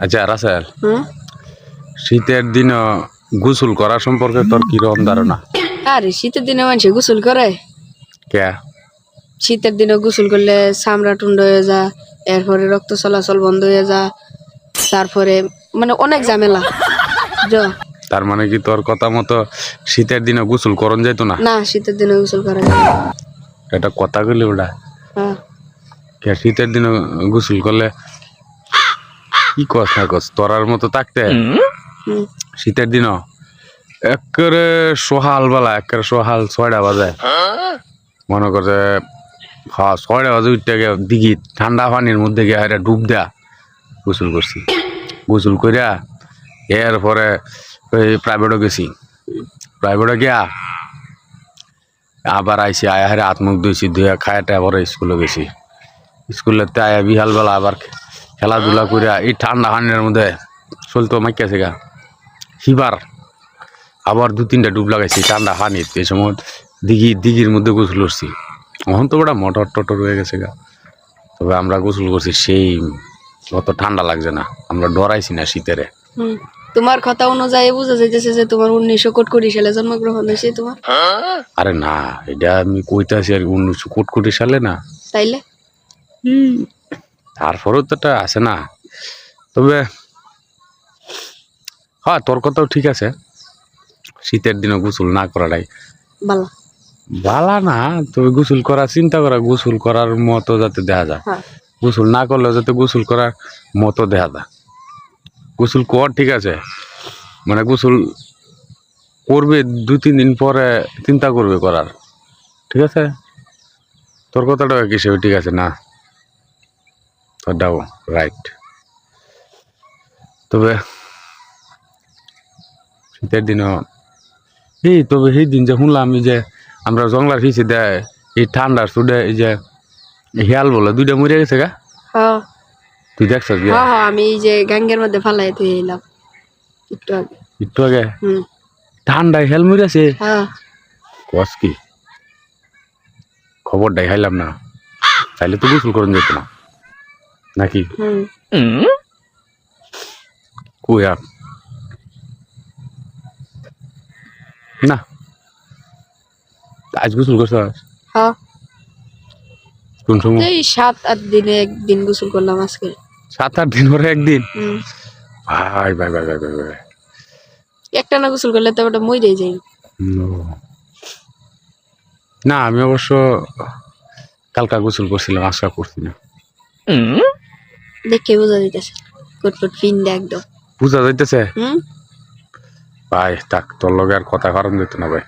আচ্ছা রাসেল, শীতের দিন গোসল করা সম্পর্কে তোর কিরকম ধারণা? আরে শীতের দিনে মানুষ গোসল করে। কে? শীতের দিনে গোসল করলে চামড়া টুন্ড হয়ে যা, এরপরে রক্ত চলাচল বন্ধ হয়ে যা, তারপরে মানে অনেক ঝামেলা। তার মানে কি তোর কথা মতো শীতের দিনে গোসল করন যাইতো না? না, শীতের দিনে গোসল করা যায় না। এটা কথা গেলি ওটা হ্যাঁ। কে শীতের দিনে গোসল করলে কি কস না কস তোরার মতো থাকতে শীতের দিনও একেবারে সোহাল বেলা একেবারে সোহাল 6টা বাজে মনে করছে, হ্যাঁ 6টা বাজে উঠতে গিয়ে দিঘি ঠান্ডা পানির মধ্যে গিয়ে হাইরা ডুব দেয়া গোসল করছি। গোসল করিয়া এরপরে ওই প্রাইভেটও গেছি, প্রাইভেটে গিয়া আবার আইসি আয়া হারে হাত মুখ ধুইছি, ধুয়া খায়াটা আবার স্কুলে গেছি। স্কুলেতে আয়া বিহালবেলা আবার খেলাধুলা করিয়া এই ঠান্ডা পানির মধ্যে চলতো মাইকাছে গা হিবার আবার 2-3টা ডুব লাগাইছি ঠান্ডা পানিতে। এই সময় দিঘির মধ্যে গোসল করছি। এখন তো ওটা মোটর টটর হয়ে গেছে গা, তবে আমরা গোসল করছি সেই অত ঠান্ডা লাগছে না, আমরা ডরাইছি না শীতেরে। তোমার কথা অনুযায়ী বোঝা যাইতেছে যে তোমার 1920 সালে জন্মগ্রহণ হয়েছে তোমার। আরে না, এটা আমি কইতাছি আর 1920 সালে না, তাইলে তারপরেও তো এটা আছে না। তবে হ্যাঁ তোর কথাও ঠিক আছে, শীতের দিনে গোসল না করাটাই ভালো। বালা না, তবে গোসল করা চিন্তা করা গোসল করার মতো যাতে দেখা যায়, গোসল না করলেও যাতে গোসল করার মতো দেখা যায়। গোসল কর ঠিক আছে, মানে গোসল করবে 2-3 দিন পরে চিন্তা করবে করার, ঠিক আছে। তোর কথাটা কি সে ঠিক আছে না, তোরটাও রাইট। তবে শীতের দিনও তবে সেই দিন যে শুনলাম আমি যে আমরা জঙ্গলার পিছিয়ে দেয় এই ঠান্ডার সুডে এই যে হিয়াল বলে 2টা মরে গেছে গা, তুই দেখছ? আমি এই যে গাঙ্গের মধ্যে ফালাই দিয়ে এলাম একটু আগে ঠান্ডায় হেল মরেছে। কস কি খবর দেখাইলাম না, তাইলে তো গোসল করুন যেত না নাকি? কই আর না আজ গোসল করছ? কোন সময়? এই 7-8 দিনে একদিন গোসল করলাম আজকে। 7-8 দিন পরে একদিন? ভাই ভাই ভাই ভাই ভাই, একটা না গোসল করলে তো ওটা মরে যায়। না আমি অবশ্য কালকা গোসল করছিলাম, আশা করছি না। দেখে বোঝা যাইতেছে কটকট ফিন্ডা একদম বুঝা যাইতেছে ভাই। থাক তোর লগে আর কথা কারণ দিত না ভাই।